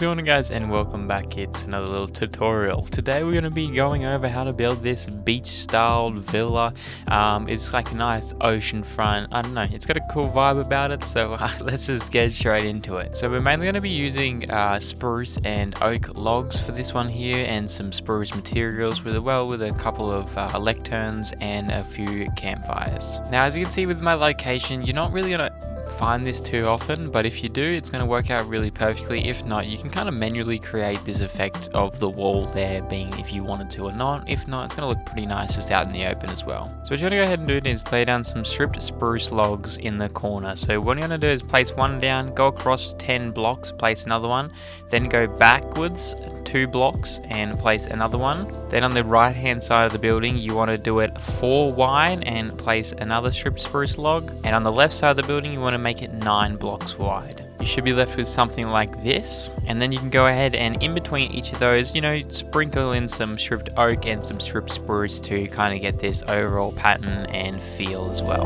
going on, guys, and welcome back here to another little tutorial. Today we're going to be going over how to build this beach styled villa. It's like a nice ocean front. I don't know, it's got a cool vibe about it, so let's just get straight into it. So we're mainly going to be using spruce and oak logs for this one here, and some spruce materials with a couple of lecterns and a few campfires. Now, as you can see with my location, you're not really going to find this too often, but if you do, it's going to work out really perfectly. If not, you can kind of manually create this effect of the wall there being if you wanted to or not. If not, it's going to look pretty nice just out in the open as well. So what you're going to go ahead and do is lay down some stripped spruce logs in the corner. So what you're going to do is place one down, go across 10 blocks, place another one, then go backwards 2 blocks and place another one. Then on the right hand side of the building, you want to do it 4 wide and place another stripped spruce log, and on the left side of the building you want to make it 9 blocks wide. You should be left with something like this, and then you can go ahead and in between each of those, sprinkle in some stripped oak and some stripped spruce to kind of get this overall pattern and feel as well.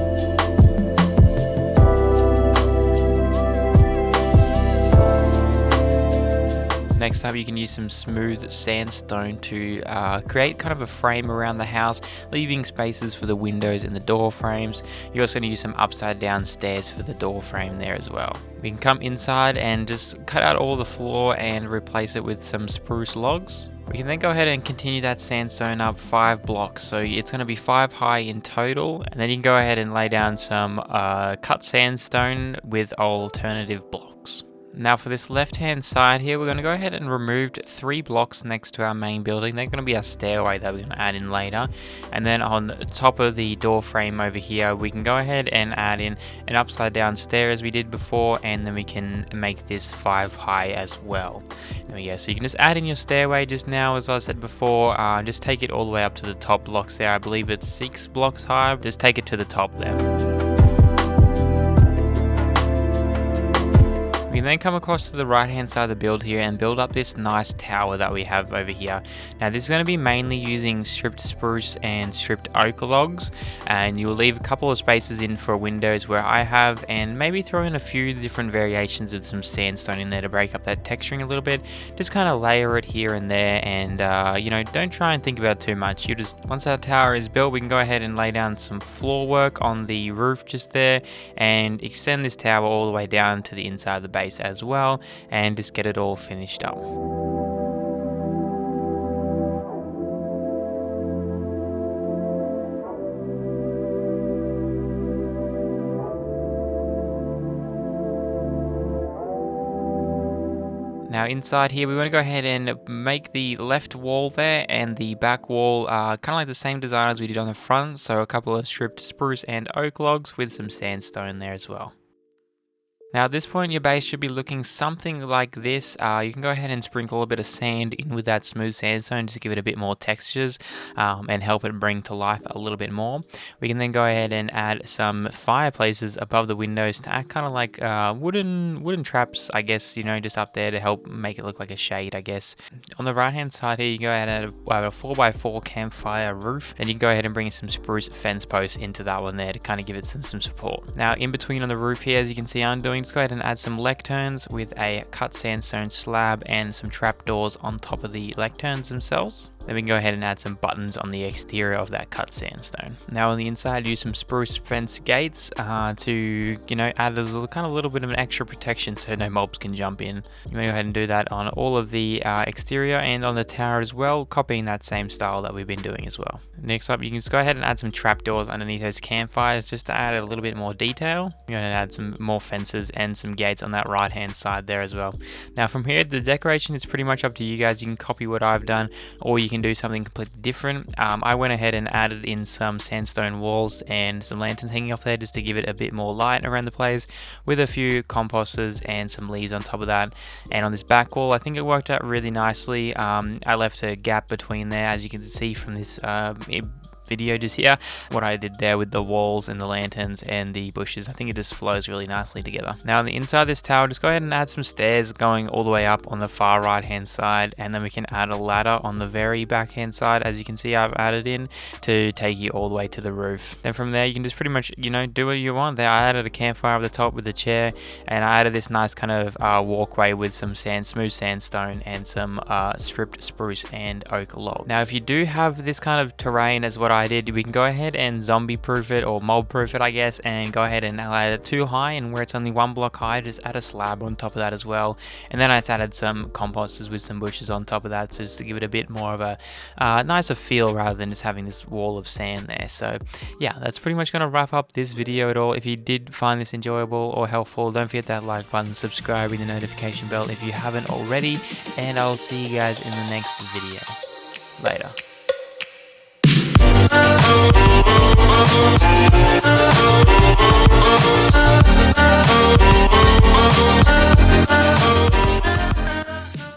Next up, you can use some smooth sandstone to create kind of a frame around the house, leaving spaces for the windows and the door frames. You're also going to use some upside down stairs for the door frame there as well. We can come inside and just cut out all the floor and replace it with some spruce logs. We can then go ahead and continue that sandstone up 5 blocks, so it's going to be 5 high in total, and then you can go ahead and lay down some cut sandstone with alternative blocks. Now for this left hand side here, we're going to go ahead and remove 3 blocks next to our main building. They're going to be our stairway that we're going to add in later. And then on top of the door frame over here, we can go ahead and add in an upside down stair as we did before, and then we can make this 5 high as well. There we go. So you can just add in your stairway just now, as I said before. Just take it all the way up to the top blocks there. I believe it's 6 blocks high. Just take it to the top there. We can then come across to the right hand side of the build here and build up this nice tower that we have over here. Now this is going to be mainly using stripped spruce and stripped oak logs, and you'll leave a couple of spaces in for windows where I have, and maybe throw in a few different variations of some sandstone in there to break up that texturing a little bit. Just kind of layer it here and there, and don't try and think about it too much. Once our tower is built, we can go ahead and lay down some floor work on the roof just there and extend this tower all the way down to the inside of the base as well, and just get it all finished up. Now inside here, we want to go ahead and make the left wall there and the back wall kind of like the same design as we did on the front, so a couple of stripped spruce and oak logs with some sandstone there as well. Now at this point, your base should be looking something like this. You can go ahead and sprinkle a bit of sand in with that smooth sandstone just to give it a bit more textures and help it bring to life a little bit more. We can then go ahead and add some fireplaces above the windows to act kind of like wooden traps, I guess, just up there to help make it look like a shade, I guess. On the right hand side here, you can go ahead and add a 4x4 campfire roof, and you can go ahead and bring some spruce fence posts into that one there to kind of give it some support. Now in between on the roof here, as you can see I'm doing, just go ahead and add some lecterns with a cut sandstone slab and some trapdoors on top of the lecterns themselves. Then we can go ahead and add some buttons on the exterior of that cut sandstone. Now on the inside, use some spruce fence gates to add as a kind of little bit of an extra protection so no mobs can jump in. You want to go ahead and do that on all of the exterior and on the tower as well, copying that same style that we've been doing as well. Next up, you can just go ahead and add some trapdoors underneath those campfires just to add a little bit more detail. You're going to add some more fences and some gates on that right hand side there as well. Now from here, the decoration is pretty much up to you guys. You can copy what I've done, or you can do something completely different. I went ahead and added in some sandstone walls and some lanterns hanging off there just to give it a bit more light around the place, with a few composters and some leaves on top of that. And on this back wall, I think it worked out really nicely. I left a gap between there, as you can see from this video just here, what I did there with the walls and the lanterns and the bushes. I think it just flows really nicely together. Now on the inside of this tower, just go ahead and add some stairs going all the way up on the far right hand side, and then we can add a ladder on the very back hand side. As you can see, I've added in to take you all the way to the roof. Then from there you can just pretty much, you know, do what you want there. I added a campfire at the top with the chair, and I added this nice kind of walkway with some smooth sandstone and some stripped spruce and oak log. Now if you do have this kind of terrain as what I did, we can go ahead and zombie proof it, or mob proof it I guess, and go ahead and add it too high, and where it's only 1 block high, just add a slab on top of that as well. And then I just added some composters with some bushes on top of that, so just to give it a bit more of a nicer feel rather than just having this wall of sand there. So yeah, that's pretty much going to wrap up this video at all. If you did find this enjoyable or helpful, don't forget that like button, subscribe with the notification bell if you haven't already, and I'll see you guys in the next video. Later.